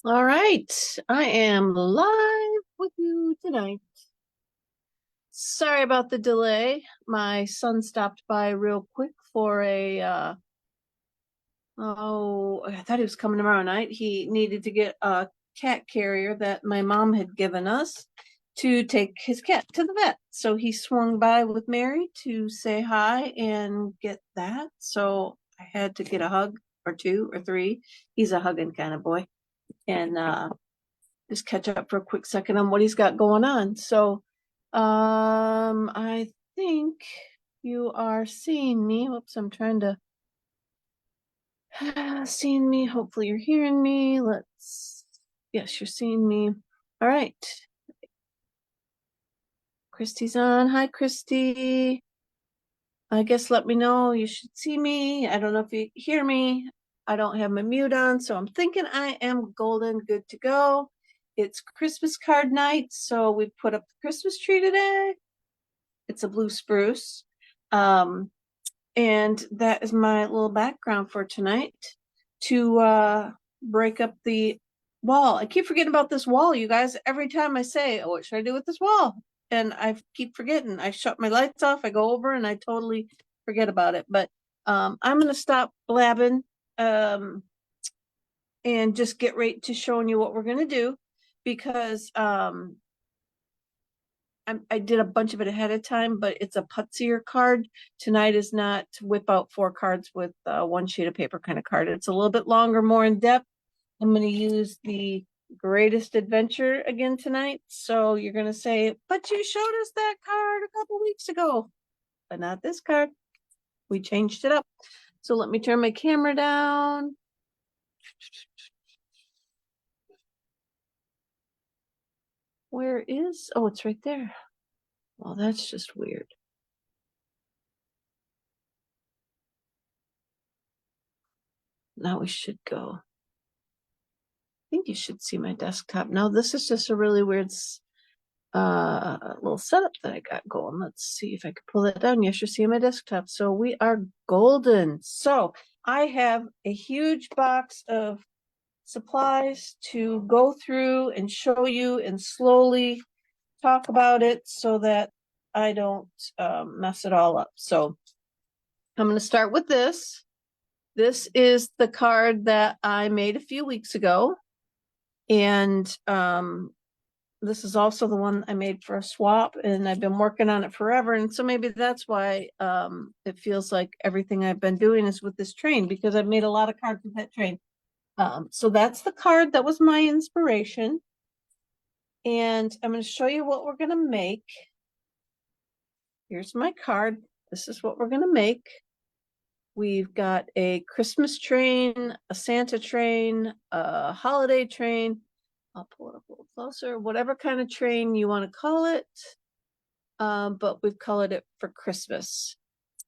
All right, I am live with you tonight. Sorry about the delay. My son stopped by real quick for I thought he was coming tomorrow night. He needed to get a cat carrier that my mom had given us to take his cat to the vet. So he swung by with Mary to say hi and get that. So I had to get a hug or two or three. He's a hugging kind of boy. And just catch up for a quick second on what he's got going on. So, I think you are seeing me. Whoops, I'm trying to seeing me. Hopefully, you're hearing me. Yes, you're seeing me. All right. Christy's on. Hi, Christy. I guess let me know. You should see me. I don't know if you hear me. I don't have my mute on, so I'm thinking I am golden, good to go. It's Christmas card night, so we put up the Christmas tree today. It's a blue spruce. And that is my little background for tonight to break up the wall. I keep forgetting about this wall, you guys. Every time I say, oh, what should I do with this wall? And I keep forgetting. I shut my lights off, I go over and I totally forget about it. But I'm gonna stop blabbing and just get right to showing you what we're gonna do because I did a bunch of it ahead of time, but it's a putzier card. Tonight is not whip out 4 cards with one sheet of paper kind of card. It's a little bit longer, more in depth. I'm going to use the Greatest Adventure again tonight. So you're going to say, but you showed us that card a couple weeks ago, but not this card. We changed it up. So let me turn my camera down. Where is, oh, it's right there. Well, that's just weird. Now we should go. I think you should see my desktop. Now, this is just a really weird little setup that I got going. Let's see if I can pull that down. Yes, you're seeing my desktop. So we are golden. So I have a huge box of supplies to go through and show you and slowly talk about it so that I don't mess it all up. So I'm going to start with this. This is the card that I made a few weeks ago. And this is also the one I made for a swap, and I've been working on it forever. And so maybe that's why it feels like everything I've been doing is with this train, because I've made a lot of cards with that train. So that's the card that was my inspiration. And I'm going to show you what we're going to make. Here's my card. This is what we're going to make. We've got a Christmas train, a Santa train, a holiday train. I'll pull it up a little closer, whatever kind of train you want to call it. But we've colored it for Christmas.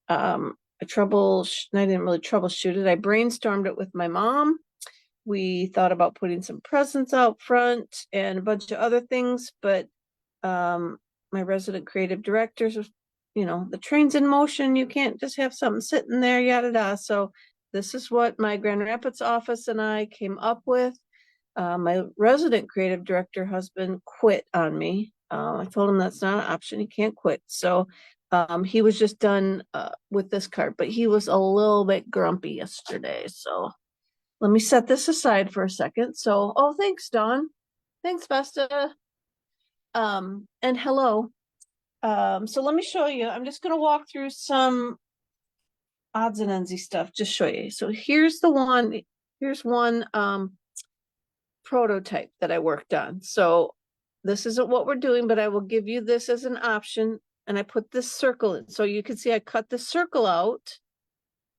I didn't really troubleshoot it. I brainstormed it with my mom. We thought about putting some presents out front and a bunch of other things, but my resident creative directors, the train's in motion. You can't just have something sitting there, yada yada. So this is what my Grand Rapids office and I came up with. My resident creative director husband quit on me. I told him that's not an option. He can't quit. So he was just done with this card, but he was a little bit grumpy yesterday. So let me set this aside for a second. So, oh, thanks, Dawn. Thanks, Vesta. And hello. So let me show you. I'm just going to walk through some odds and endsy stuff, just show you. So here's one prototype that I worked on. So this isn't what we're doing, but I will give you this as an option. And I put this circle in. So you can see I cut the circle out,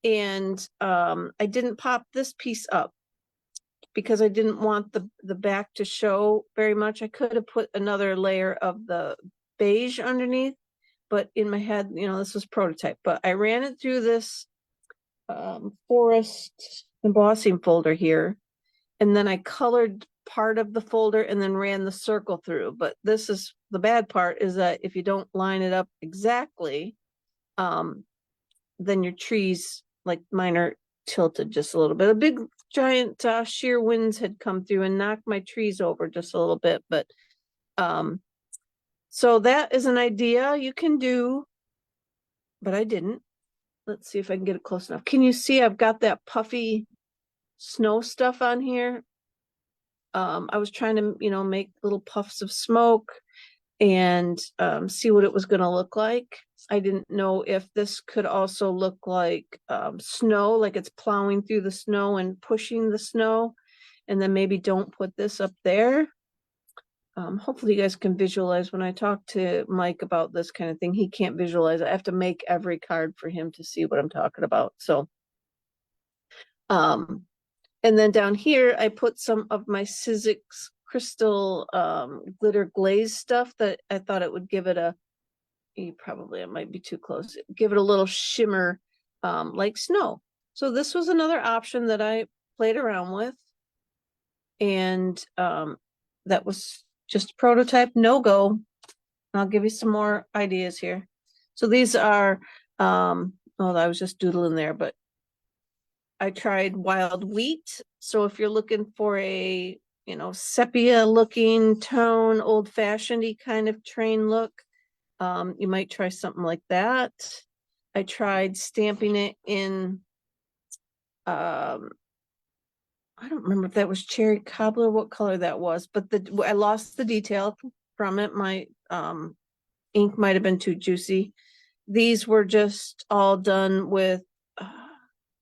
and I didn't pop this piece up because I didn't want the back to show very much. I could have put another layer of the beige underneath, but in my head, this was prototype. But I ran it through this forest embossing folder here, and then I colored part of the folder and then ran the circle through. But this is the bad part, is that if you don't line it up exactly, then your trees, like mine, are tilted just a little bit. A big giant sheer winds had come through and knocked my trees over just a little bit, but so that is an idea you can do, but I didn't. Let's see if I can get it close enough. Can you see I've got that puffy snow stuff on here? I was trying to, make little puffs of smoke and see what it was going to look like. I didn't know if this could also look like snow, like it's plowing through the snow and pushing the snow. And then maybe don't put this up there. Hopefully you guys can visualize when I talk to Mike about this kind of thing. He can't visualize. I have to make every card for him to see what I'm talking about. So, and then down here, I put some of my Sizzix crystal glitter glaze stuff that I thought it would give it it might be too close, give it a little shimmer like snow. So this was another option that I played around with. And that was just a prototype, no go. I'll give you some more ideas here. So these are, I was just doodling there, but I tried wild wheat. So if you're looking for a, sepia looking tone, old fashioned kind of train look, you might try something like that. I tried stamping it in, I don't remember if that was cherry cobbler, what color that was, but I lost the detail from it. My ink might have been too juicy. These were just all done with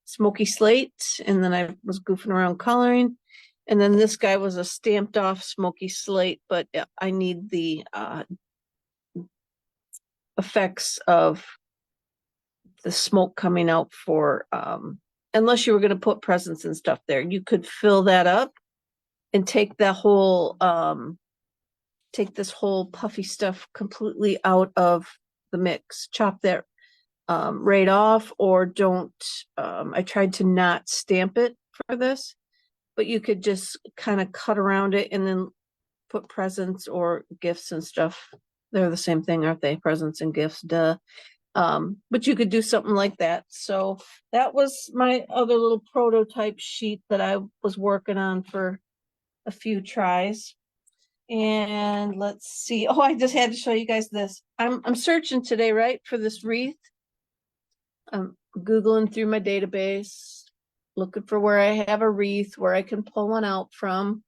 smoky slate, and then I was goofing around coloring. And then this guy was a stamped off smoky slate, but I need the effects of the smoke coming out for, unless you were going to put presents and stuff there, you could fill that up and take the whole, take this whole puffy stuff completely out of the mix, chop that right off, or don't. I tried to not stamp it for this, but you could just kind of cut around it and then put presents or gifts and stuff. They're the same thing, aren't they? Presents and gifts, duh. But you could do something like that. So that was my other little prototype sheet that I was working on for a few tries. And let's see. Oh, I just had to show you guys this. I'm searching today, right, for this wreath. I'm Googling through my database, looking for where I have a wreath, where I can pull one out from.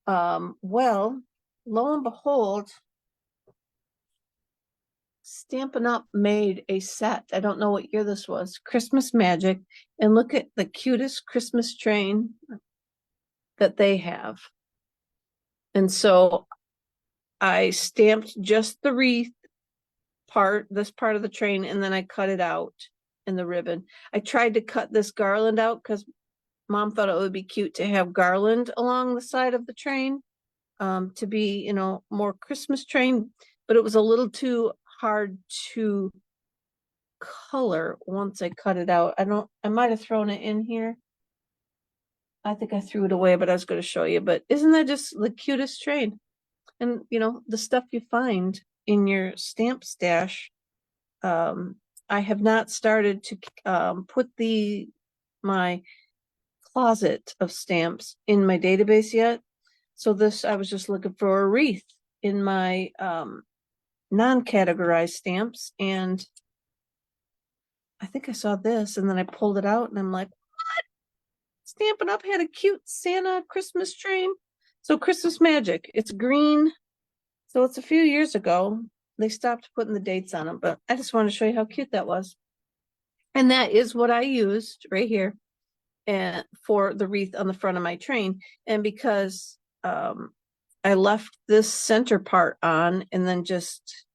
Well, lo and behold, Stampin' Up made a set. I don't know what year this was. Christmas Magic. And look at the cutest Christmas train that they have. And so I stamped just the wreath part, this part of the train, and then I cut it out in the ribbon. I tried to cut this garland out because Mom thought it would be cute to have garland along the side of the train, to be, more Christmas train, but it was a little too hard to color once I cut it out. I might have thrown it in here. I think I threw it away, but I was going to show you. But isn't that just the cutest train? And, the stuff you find in your stamp stash. I have not started to put my closet of stamps in my database yet. So I was just looking for a wreath in my non-categorized stamps, and I think I saw this, and then I pulled it out and I'm like, what? Stampin' Up had a cute Santa Christmas train. So Christmas Magic, it's green. So it's a few years ago. They stopped putting the dates on them, but I just want to show you how cute that was. And that is what I used right here and for the wreath on the front of my train. And because I left this center part on and then just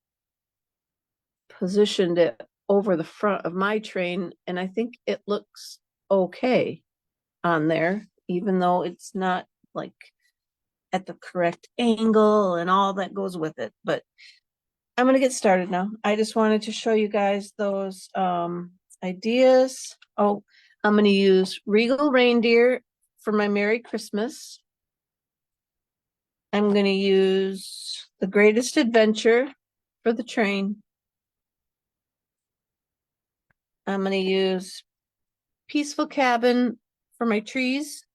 positioned it over the front of my train, and I think it looks okay on there, even though it's not like at the correct angle and all that goes with it. But I'm going to get started now. I just wanted to show you guys those ideas. Oh, I'm going to use Regal Reindeer for my Merry Christmas. I'm going to use The Greatest Adventure for the train. I'm going to use Peaceful Cabin for my trees.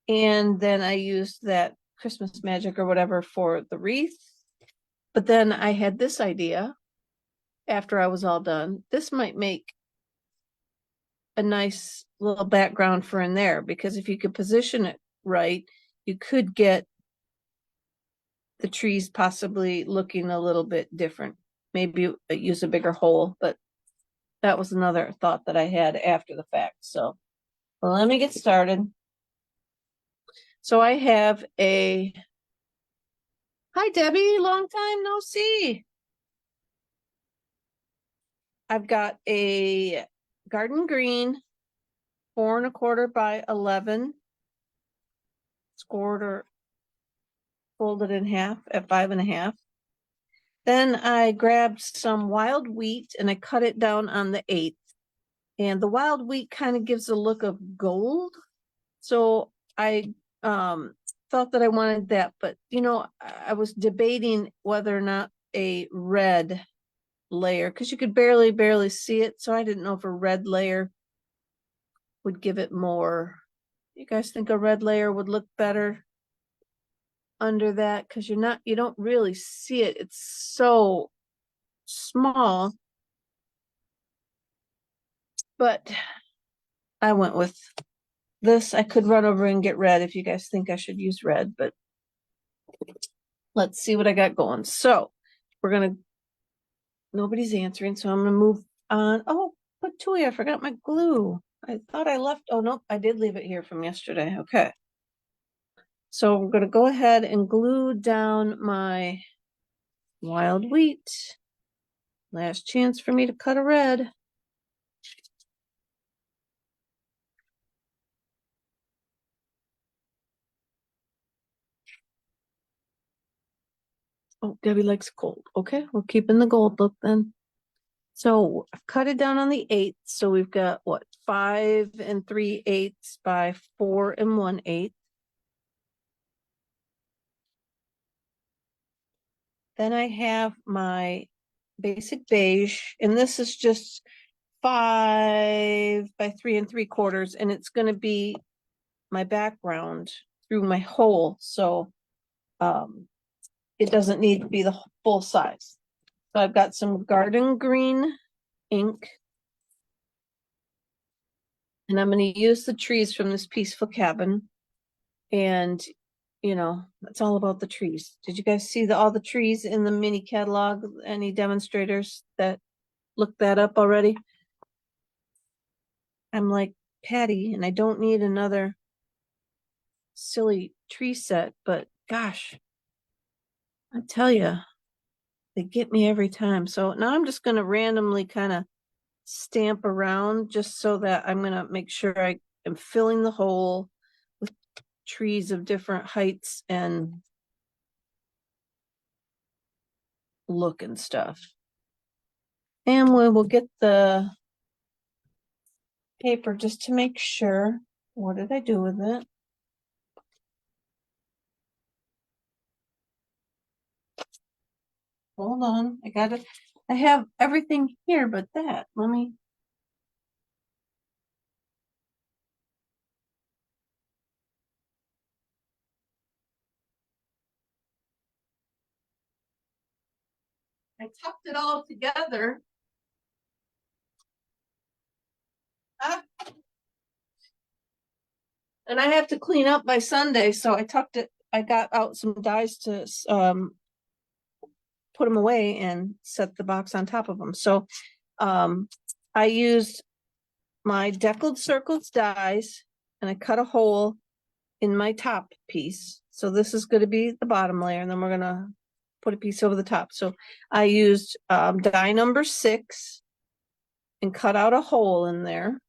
And then I used that Christmas magic or whatever for the wreath. But then I had this idea after I was all done. This might make a nice little background for in there, because if you could position it right, you could get the trees possibly looking a little bit different. Maybe use a bigger hole, but that was another thought that I had after the fact. So, well, let me get started. So I have a, hi Debbie, long time no see. I've got a garden green, 4¼ by 11, scored or folded in half at 5½. Then I grabbed some wild wheat and I cut it down on the 1/8. And the wild wheat kind of gives a look of gold. So I thought that I wanted that, but you know, I was debating whether or not a red layer, because you could barely see it. So I didn't know if a red layer would give it more. You guys think a red layer would look better under that? Because you don't really see it. It's so small. But I went with this. I could run over and get red if you guys think I should use red, but let's see what I got going. So we're gonna, nobody's answering, so I'm gonna move on. Oh, but Tui, I forgot my glue. I thought I left, oh nope, I did leave it here from yesterday. Okay. So we're gonna go ahead and glue down my wild wheat. Last chance for me to cut a red. Oh, Debbie likes gold. Okay, we're keeping the gold look then. So I've cut it down on the 1/8. So we've got what, 5 3/8 by 4 1/8. Then I have my basic beige, and this is just 5 by 3 3/4, and it's going to be my background through my hole. So it doesn't need to be the full size. So I've got some garden green ink, and I'm going to use the trees from this Peaceful Cabin. And you know, it's all about the trees. Did you guys see all the trees in the mini catalog? Any demonstrators that looked that up already? I'm like Patty, and I don't need another silly tree set, but gosh, I tell you, they get me every time. So now I'm just going to randomly kind of stamp around just so that I'm going to make sure I am filling the hole with trees of different heights and look and stuff. And we will get the paper just to make sure. What did I do with it? Hold on, I have everything here but that. Let me. I tucked it all together. And I have to clean up by Sunday, so I tucked it. I got out some dies to put them away and set the box on top of them. So I used my deckled circles dies, and I cut a hole in my top piece. So this is going to be the bottom layer, and then we're going to put a piece over the top. So I used die number 6 and cut out a hole in there.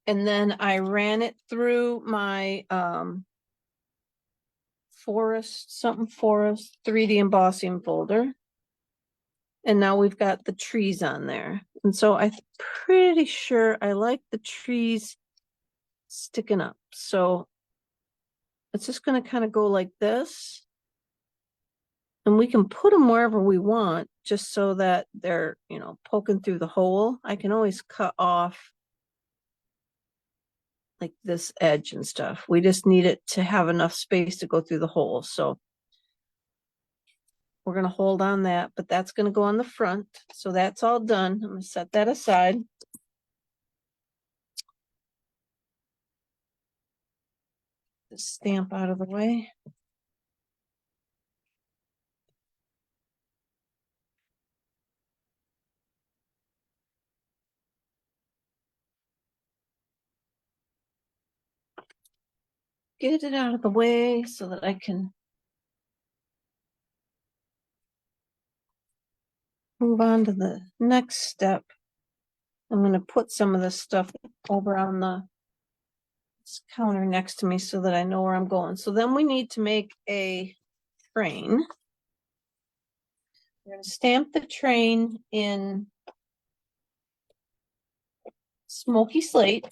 And then I ran it through my forest 3D embossing folder. And now we've got the trees on there. And so I'm pretty sure I like the trees sticking up. So it's just going to kind of go like this. And we can put them wherever we want, just so that they're, you know, poking through the hole. I can always cut off like this edge and stuff. We just need it to have enough space to go through the hole. So we're gonna hold on that, but that's gonna go on the front. So that's all done. I'm gonna set that aside. The stamp out of the way. Get it out of the way so that I can move on to the next step. I'm gonna put some of this stuff over on the counter next to me so that I know where I'm going. So then we need to make a train. We're gonna stamp the train in smoky slate.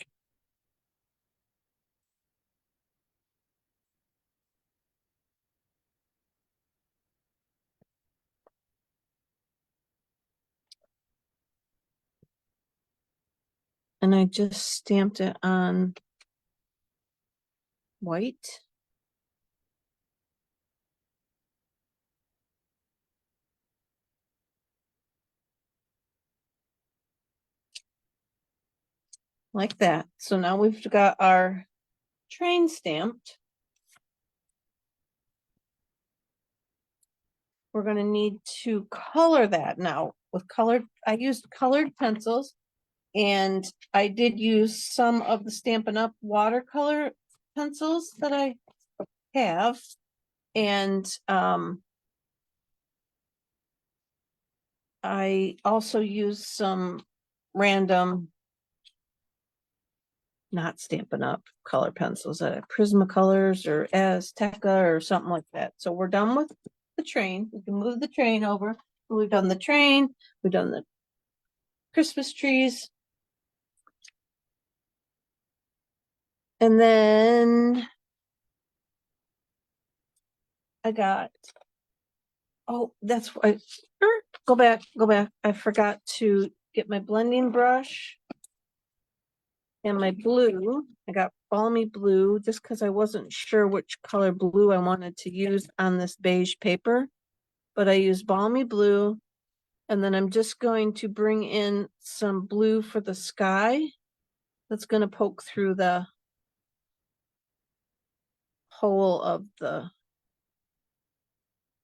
And I just stamped it on white. Like that. So now we've got our train stamped. We're going to need to color that now with colored. I used colored pencils, and I did use some of the Stampin' Up watercolor pencils that I have. And I also used some random, not Stampin' Up color pencils, Prismacolors or Azteca or something like that. So we're done with the train. We can move the train over. We've done the train. We've done the Christmas trees. And then I got, oh, that's why, go back. I forgot to get my blending brush and my blue. I got balmy blue just because I wasn't sure which color blue I wanted to use on this beige paper, but I used balmy blue. And then I'm just going to bring in some blue for the sky. That's going to poke through the hole of the,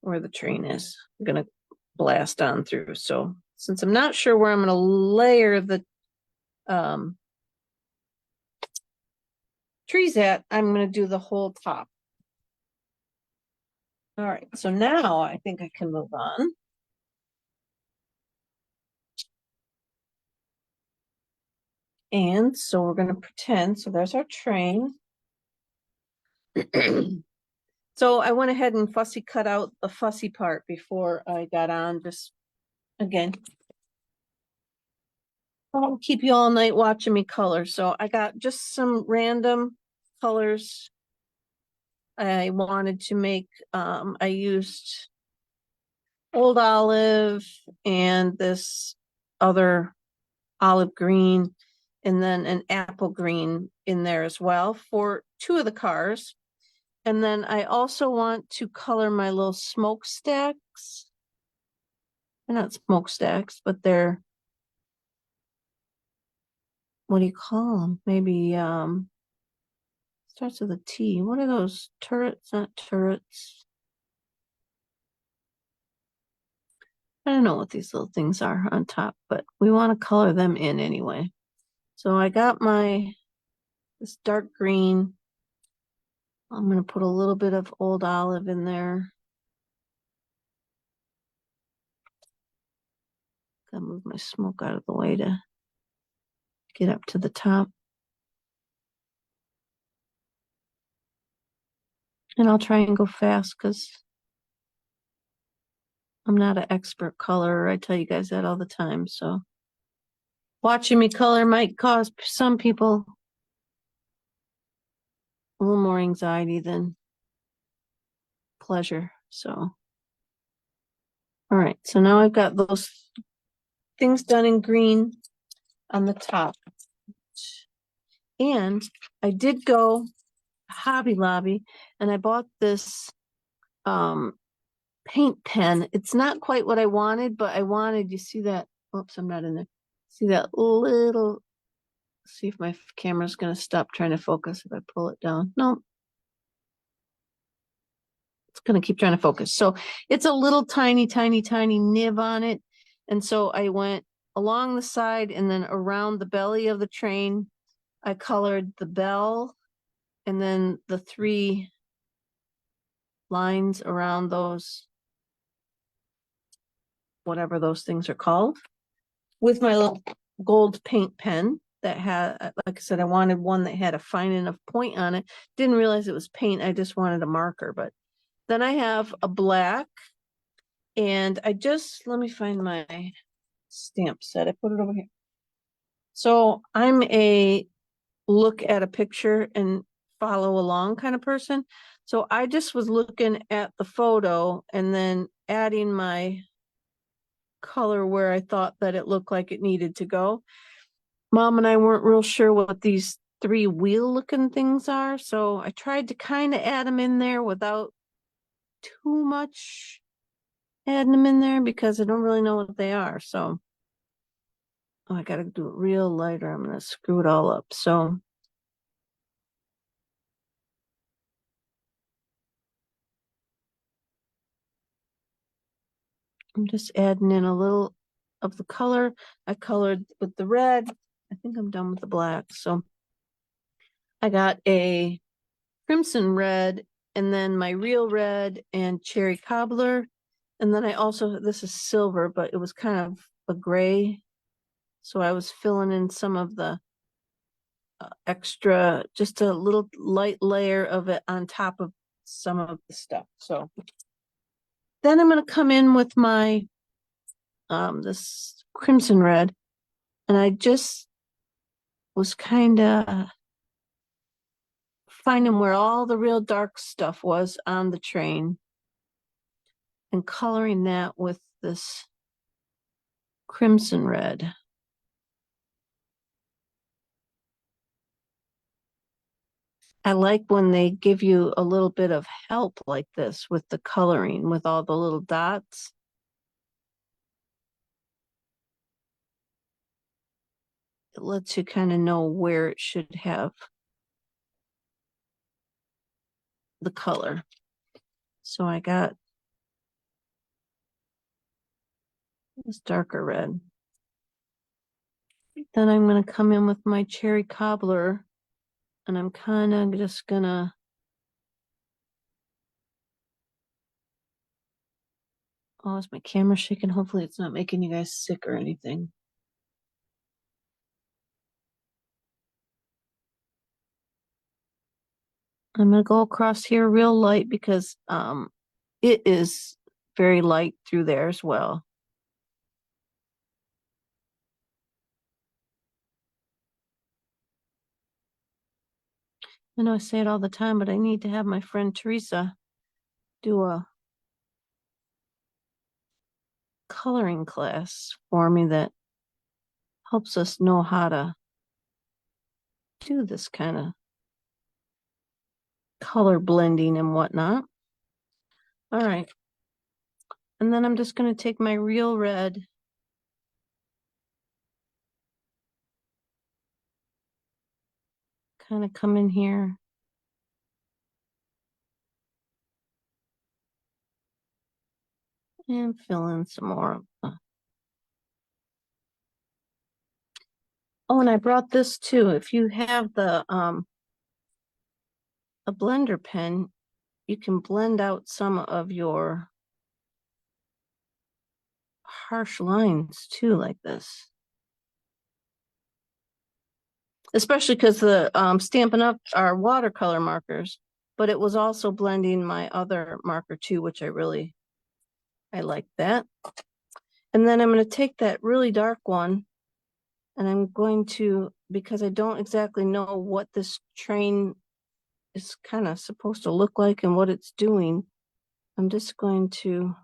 where the train is. I'm going to blast on through. So since I'm not sure where I'm going to layer the trees at, I'm going to do the whole top. All right, so now I think I can move on. And so we're going to pretend, so there's our train. So I went ahead and fussy cut out the fussy part before I got on, just again, I'll keep you all night watching me color. So I got just some random colors I wanted to make. I used old olive and this other olive green, and then an apple green in there as well for two of the cars. And then I also want to color my little smokestacks. They're not smokestacks, but they're, what do you call them? Maybe starts with a T. What are those? Turrets? Not turrets. I don't know what these little things are on top, but we want to color them in anyway. So I got my, this dark green. I'm going to put a little bit of old olive in there. Gotta move my smoke out of the way to get up to the top. And I'll try and go fast because I'm not an expert colorer. I tell you guys that all the time. So watching me color might cause some people a little more anxiety than pleasure. So, all right. So now I've got those things done in green on the top. And I did go Hobby Lobby and I bought this paint pen. It's not quite what I wanted, but I wanted, you see that? Oops, I'm not in there. See that little, see if my camera's going to stop trying to focus if I pull it down. No, it's going to keep trying to focus. So it's a little tiny nib on it. And so I went along the side and then around the belly of the train. I colored the bell and then the 3 lines around those, whatever those things are called, with my little gold paint pen that had, like I said, I wanted one that had a fine enough point on it. Didn't realize it was paint. I just wanted a marker. But then I have a black, and I just, let me find my stamp set. I put it over here. So I'm a look at a picture and follow along kind of person. So I just was looking at the photo and then adding my color where I thought that it looked like it needed to go. Mom and I weren't real sure what these 3 wheel looking things are. So I tried to kind of add them in there without too much adding them in there because I don't really know what they are. So I got to do it real light or I'm going to screw it all up. So I'm just adding in a little of the color. I colored with the red. I think I'm done with the black. So I got a crimson red and then my real red and cherry cobbler. And then I also, this is silver, but it was kind of a gray. So I was filling in some of the extra, just a little light layer of it on top of some of the stuff. So then I'm going to come in with my this crimson red, and I just was kind of finding where all the real dark stuff was on the train and coloring that with this crimson red. I like when they give you a little bit of help like this with the coloring, with all the little dots. It lets you kind of know where it should have the color. So I got this darker red. Then I'm going to come in with my cherry cobbler, and I'm kind of just going to oh, is my camera shaking? Hopefully it's not making you guys sick or anything. I'm going to go across here real light because it is very light through there as well. I know I say it all the time, but I need to have my friend Teresa do a coloring class for me that helps us know how to do this kind of color blending and whatnot. All right. And then I'm just going to take my real red kind of come in here. And fill in some more. Oh, and I brought this too. If you have the a blender pen, you can blend out some of your harsh lines too, like this. Especially because the Stampin' Up are watercolor markers, but it was also blending my other marker too, which I like that. And then I'm going to take that really dark one and I'm going to, because I don't exactly know what this train is kind of supposed to look like and what it's doing, I'm just going to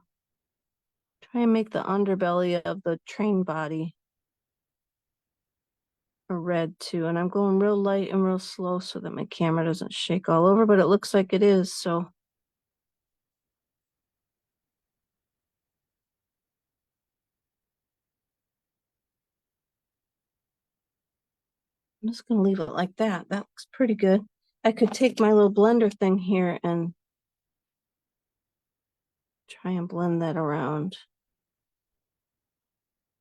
try and make the underbelly of the train body a red too, and I'm going real light and real slow so that my camera doesn't shake all over, but it looks like it is, so. I'm just gonna leave it like that. That looks pretty good. I could take my little blender thing here and try and blend that around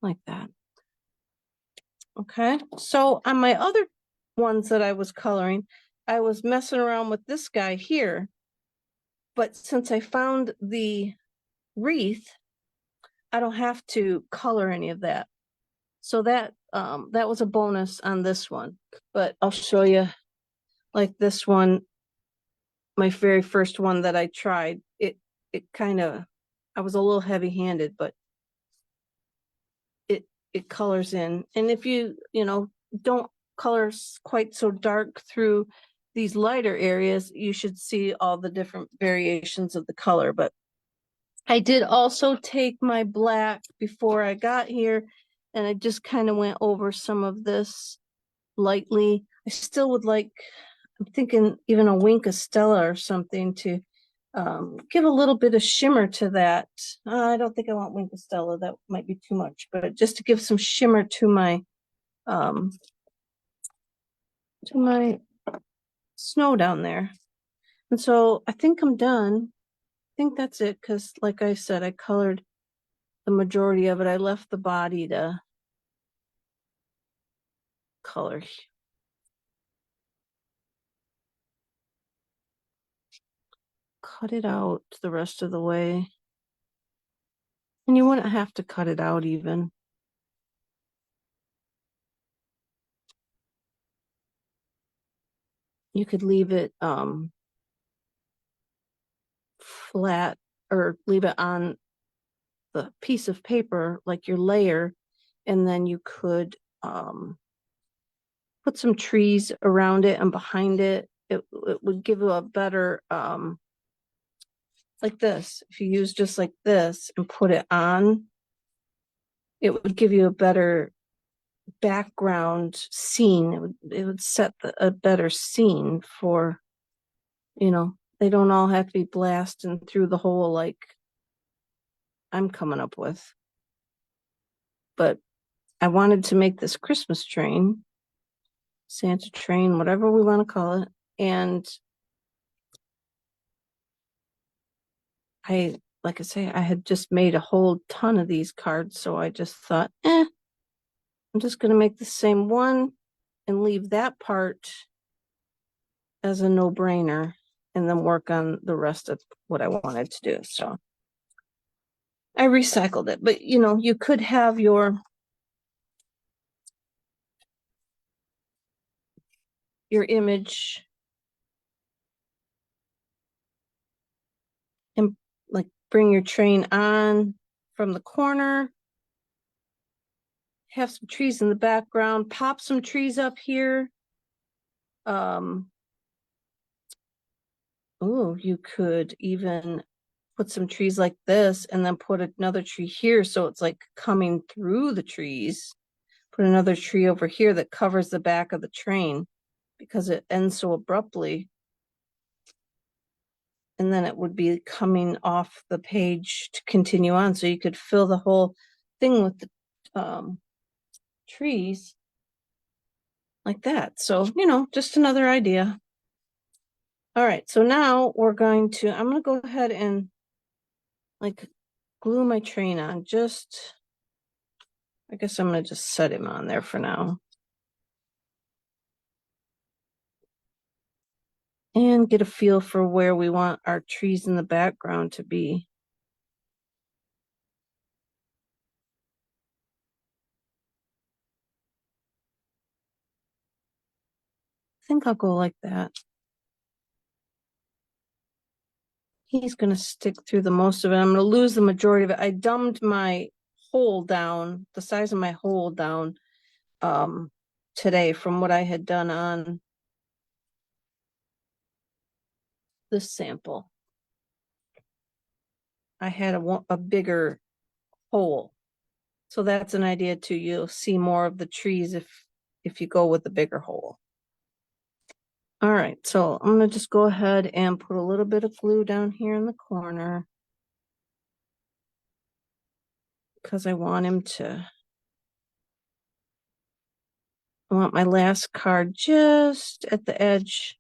like that. Okay, so on my other ones that I was coloring, I was messing around with this guy here, but since I found the wreath, I don't have to color any of that. So that was a bonus on this one, but I'll show you like this one, my very first one that I tried. It kind of, I was a little heavy-handed, but it colors in. And if you don't color quite so dark through these lighter areas, you should see all the different variations of the color. But I did also take my black before I got here, and I just kind of went over some of this lightly. I still would like, I'm thinking even a wink of Stella or something to give a little bit of shimmer to that. I don't think I want wink of Stella. That might be too much, but just to give some shimmer to my snow down there. And so I think I'm done. I think that's it, because like I said, I colored the majority of it. I left the body to color. Cut it out the rest of the way. And you wouldn't have to cut it out even. You could leave it flat, or leave it on the piece of paper like your layer, and then you could put some trees around it and behind it. It would give you a better like this. If you use just like this and put it on, it would give you a better background scene. It would set a better scene for, they don't all have to be blasting through the hole like I'm coming up with. But I wanted to make this Christmas train, Santa train, whatever we want to call it. And like I say, I had just made a whole ton of these cards. So I just thought, I'm just going to make the same one and leave that part as a no-brainer, and then work on the rest of what I wanted to do. So I recycled it, but you could have your image and like bring your train on from the corner, have some trees in the background, pop some trees up here. Oh, you could even put some trees like this and then put another tree here, so it's like coming through the trees. Put another tree over here that covers the back of the train, because it ends so abruptly. And then it would be coming off the page to continue on, so you could fill the whole thing with the trees like that. So, just another idea. All right, so now I'm going to go ahead and like glue my train on. I guess I'm going to just set him on there for now. And get a feel for where we want our trees in the background to be. I think I'll go like that. He's going to stick through the most of it. I'm going to lose the majority of it. I dumbed my hole down, the size of my hole down today from what I had done on this sample. I had a bigger hole. So that's an idea too. You'll see more of the trees if you go with the bigger hole. All right, so I'm gonna just go ahead and put a little bit of glue down here in the corner because I want I want my last card just at the edge.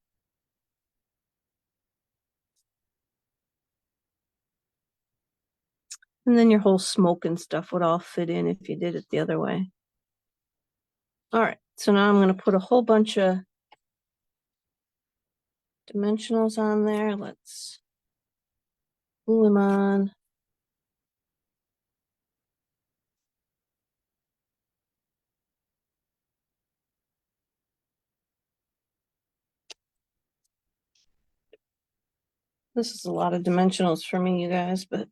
And then your whole smoke and stuff would all fit in if you did it the other way. All right, so now I'm going to put a whole bunch of dimensionals on there. Let's glue them on. This is a lot of dimensionals for me, you guys, but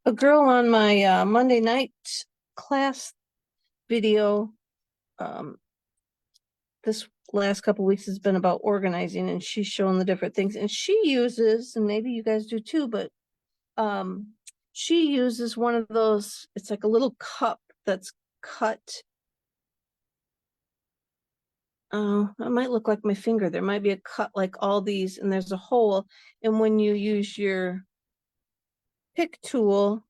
a girl on my Monday night class video this last couple weeks has been about organizing, and she's showing the different things, and she uses, and maybe you guys do too, but she uses one of those, it's like a little cup that's cut. Oh, it might look like my finger. There might be a cut like all these, and there's a hole. And when you use your pick tool,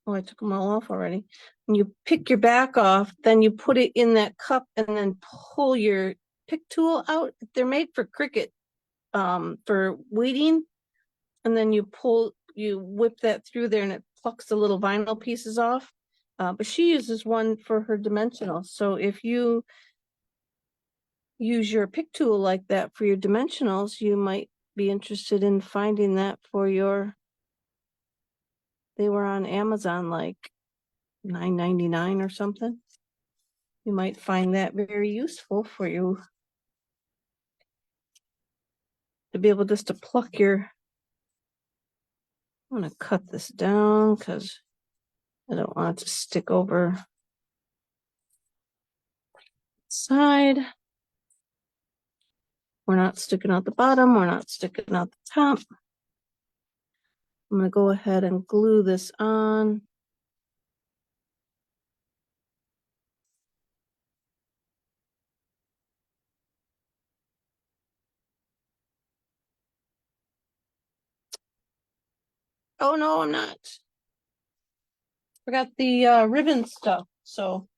oh, I took them all off already. When you pick your back off, then you put it in that cup and then pull your pick tool out. They're made for Cricut, for weeding. And then you whip that through there and it plucks the little vinyl pieces off. But she uses one for her dimensional. So if you use your pick tool like that for your dimensionals, you might be interested in finding that for your, they were on Amazon like $9.99 or something. You might find that very useful for you to be able just to pluck your, I'm going to cut this down because I don't want it to stick over the side. We're not sticking out the bottom. We're not sticking out the top. I'm going to go ahead and glue this on. Oh no, I'm not. Forgot the ribbon stuff. So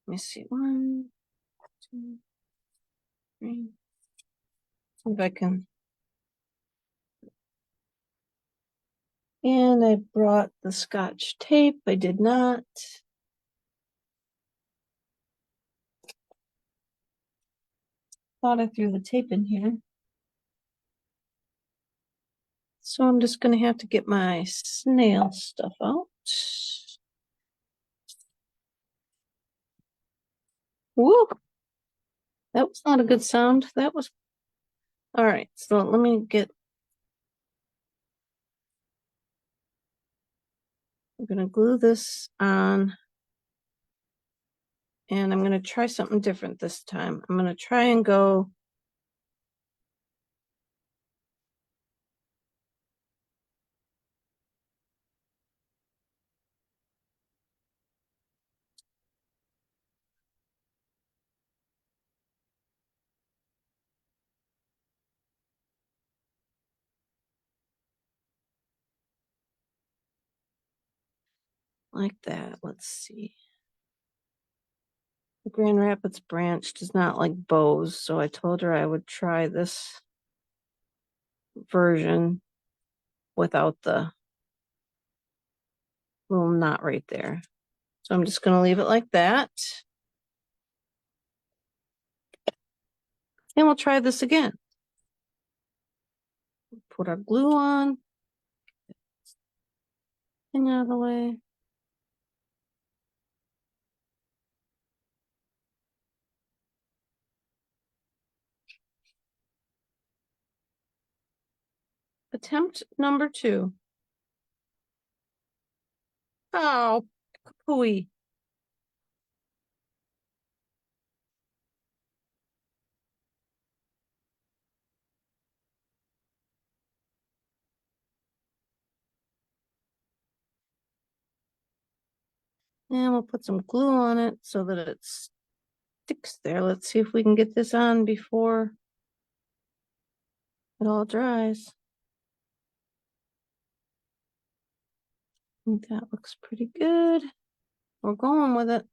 let me see. 1, 2, 3. See if I can. And I brought the Scotch tape. I did not. Thought I threw the tape in here. So I'm just going to have to get my snail stuff out. Woo! That was not a good sound. That was. All right. So let me get. I'm going to glue this on. And I'm going to try something different this time. I'm going to try and go. Like that. Let's see. The Grand Rapids branch does not like bows, so I told her I would try this version without the little knot right there. So I'm just going to leave it like that. And we'll try this again. Put our glue on. Thing out of the way. Attempt number 2. Oh, pooey. And we'll put some glue on it so that it sticks there. Let's see if we can get this on before it all dries. I think that looks pretty good. We're going with it.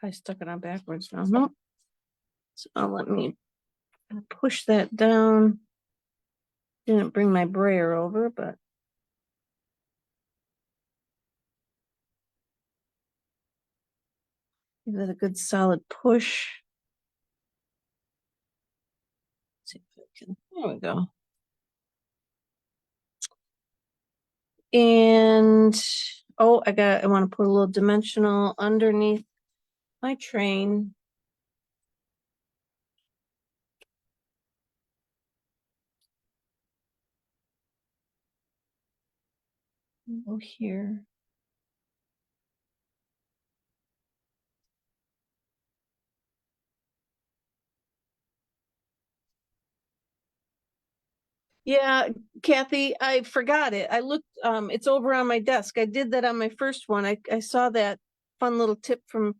I stuck it on backwards now. Nope. So let me push that down. Didn't bring my brayer over, but give it a good solid push. Let's see if I can. There we go. And oh, I want to put a little dimensional underneath my train. Go here. Yeah, Kathy, I forgot it. I looked, it's over on my desk. I did that on my first one. I saw that fun little tip from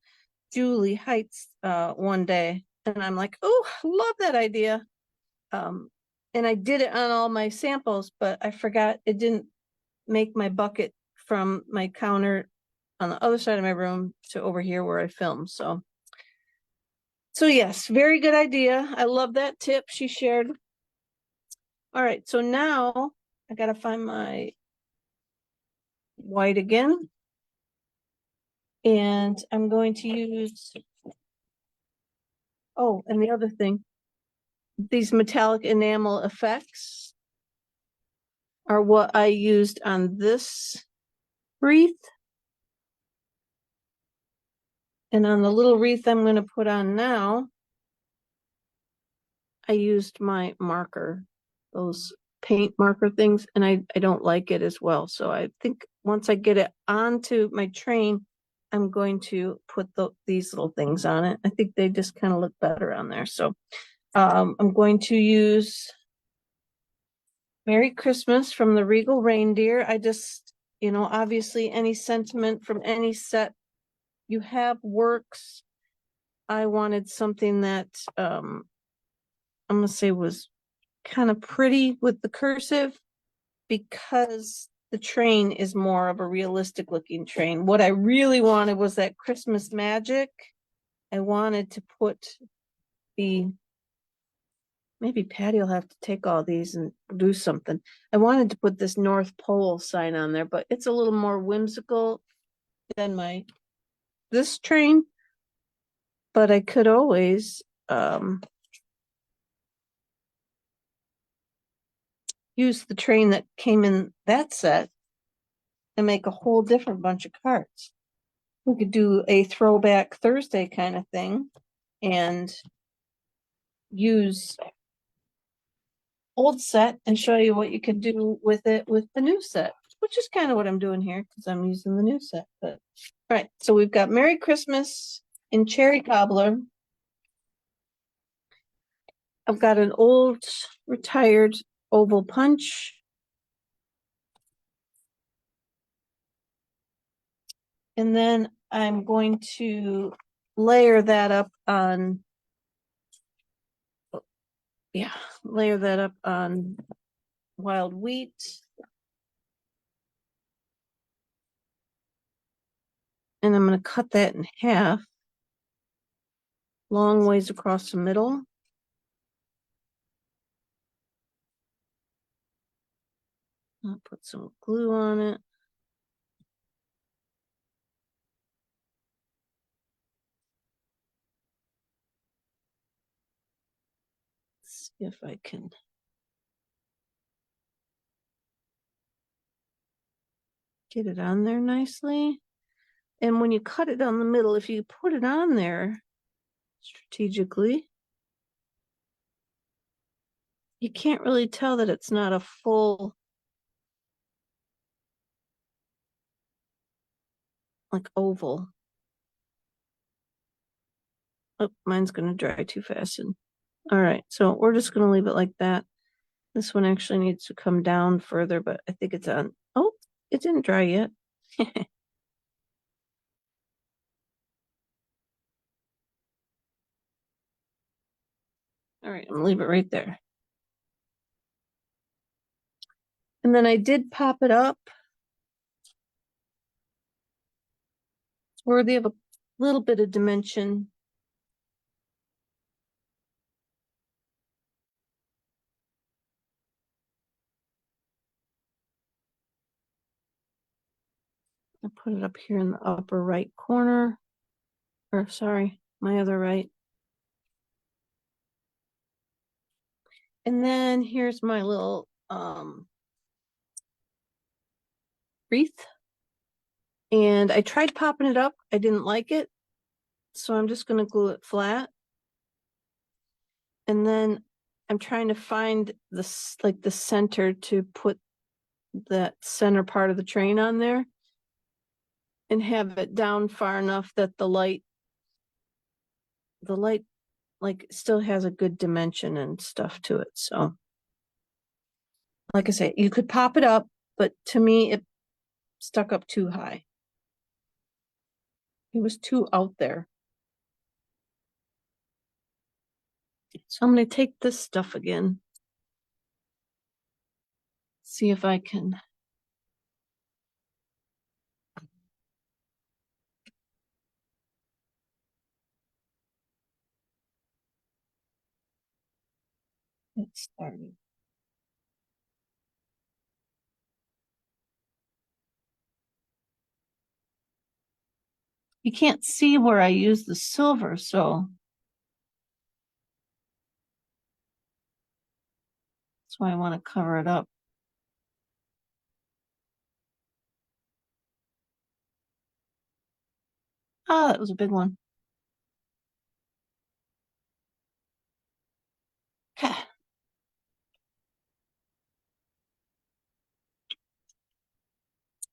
Julie Heights one day, and I'm like, oh, love that idea. And I did it on all my samples, but I forgot it didn't make my bucket from my counter on the other side of my room to over here where I film. So yes, very good idea. I love that tip she shared. All right, so now I gotta find my white again. And I'm going to use, oh, and the other thing, these metallic enamel effects are what I used on this wreath. And on the little wreath I'm going to put on now, I used my marker, those paint marker things, and I don't like it as well. So I think once I get it onto my train, I'm going to put these little things on it. I think they just kind of look better on there. So I'm going to use Merry Christmas from the Regal Reindeer. I just, obviously any sentiment from any set you have works. I wanted something that I'm gonna say was kind of pretty with the cursive because the train is more of a realistic looking train. What I really wanted was that Christmas magic. I wanted to put maybe Patty will have to take all these and do something. I wanted to put this North Pole sign on there, but it's a little more whimsical than this train. But I could always use the train that came in that set and make a whole different bunch of cards. We could do a throwback Thursday kind of thing and use old set and show you what you can do with it with the new set, which is kind of what I'm doing here because I'm using the new set. But all right, so we've got Merry Christmas in Cherry Cobbler. I've got an old retired oval punch. And then I'm going to layer that up on, layer that up on wild wheat. And I'm going to cut that in half, long ways across the middle. I'll put some glue on it. Let's see if I can get it on there nicely. And when you cut it down the middle, if you put it on there strategically, you can't really tell that it's not a full, like, oval. Oh, mine's going to dry too fast. All right, so we're just going to leave it like that. This one actually needs to come down further, but I think it's on. Oh, it didn't dry yet. All right, I'm gonna leave it right there. And then I did pop it up. It's worthy of a little bit of dimension. I put it up here in the upper right corner. Or sorry, my other right. And then here's my little wreath. And I tried popping it up. I didn't like it. So I'm just gonna glue it flat. And then I'm trying to find this, like the center to put that center part of the train on there. And have it down far enough that the light like still has a good dimension and stuff to it. So like I say, you could pop it up, but to me it stuck up too high. It was too out there. So I'm going to take this stuff again. See if I can. Get started. You can't see where I use the silver, so that's why I want to cover it up. Oh, that was a big one. Okay.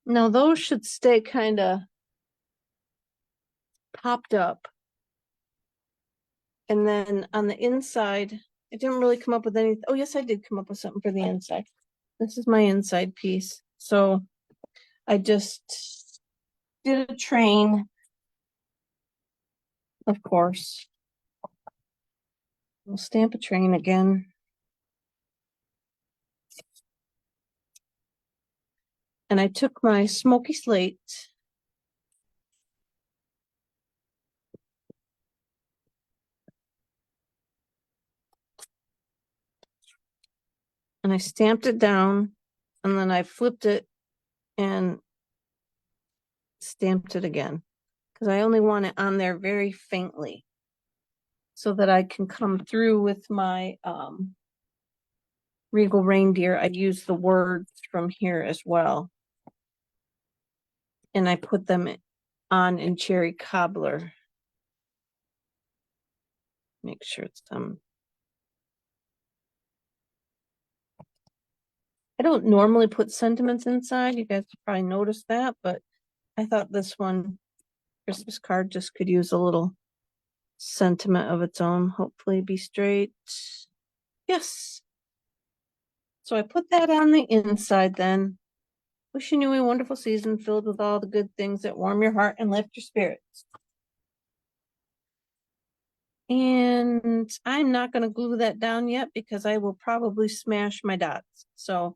Now those should stay kind of popped up. And then on the inside, I didn't really come up with anything. Oh, yes, I did come up with something for the inside. This is my inside piece. So I just did a train, of course. We'll stamp a train again. And I took my smoky slate. And I stamped it down. And then I flipped it and stamped it again. Because I only want it on there very faintly. So that I can come through with my Regal Reindeer. I use the words from here as well. And I put them on in Cherry Cobbler. Make sure it's I don't normally put sentiments inside. You guys probably noticed that, but I thought this one Christmas card just could use a little sentiment of its own. Hopefully be straight. Yes. So I put that on the inside then. Wishing you a wonderful season filled with all the good things that warm your heart and lift your spirits. And I'm not going to glue that down yet because I will probably smash my dots. So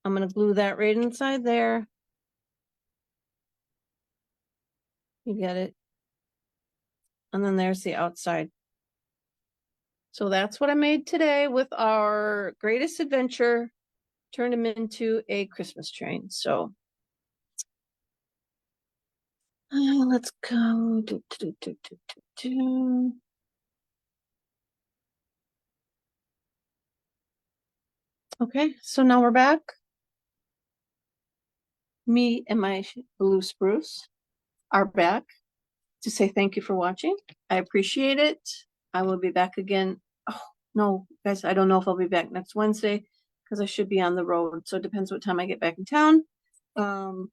I'm going to glue that right inside there. You get it. And then there's the outside. So that's what I made today with our greatest adventure. Turned him into a Christmas train. So let's go. Okay, so now we're back. Me and my blue spruce are back to say thank you for watching. I appreciate it. I will be back again. Oh, no, guys, I don't know if I'll be back next Wednesday because I should be on the road. So it depends what time I get back in town. I'm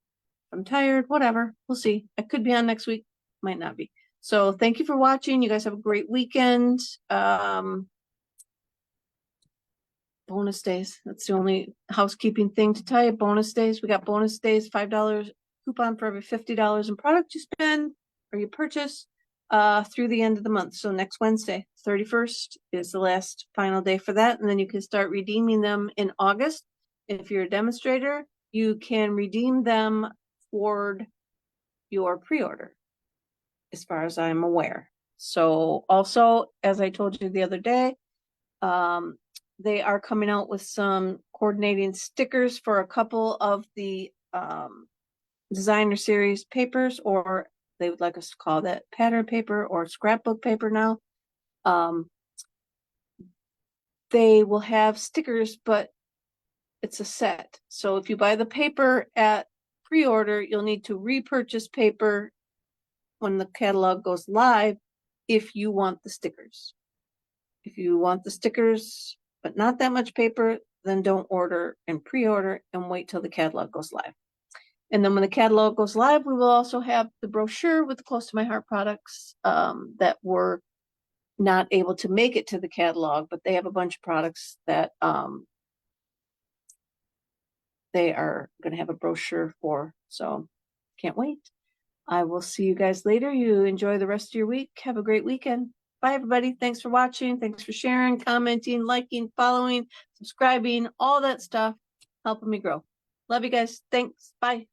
tired, whatever. We'll see. I could be on next week, might not be. So thank you for watching. You guys have a great weekend. Boy, bonus days. That's the only housekeeping thing to tell you. Bonus days. We got bonus days, $5 coupon for every $50 in product you spend or you purchase through the end of the month. So next Wednesday, 31st is the last final day for that. And then you can start redeeming them in August. If you're a demonstrator, you can redeem them toward your pre-order, as far as I'm aware. So also, as I told you the other day, they are coming out with some coordinating stickers for a couple of the designer series papers, or they would like us to call that pattern paper or scrapbook paper now. They will have stickers, but it's a set. So if you buy the paper at pre-order, you'll need to repurchase paper when the catalog goes live if you want the stickers. If you want the stickers, but not that much paper, then don't order and pre-order and wait till the catalog goes live. And then when the catalog goes live, we will also have the brochure with Close to My Heart products that were not able to make it to the catalog, but they have a bunch of products that they are going to have a brochure for. So can't wait. I will see you guys later. You enjoy the rest of your week. Have a great weekend. Bye, everybody. Thanks for watching. Thanks for sharing, commenting, liking, following, subscribing, all that stuff, helping me grow. Love you guys. Thanks. Bye.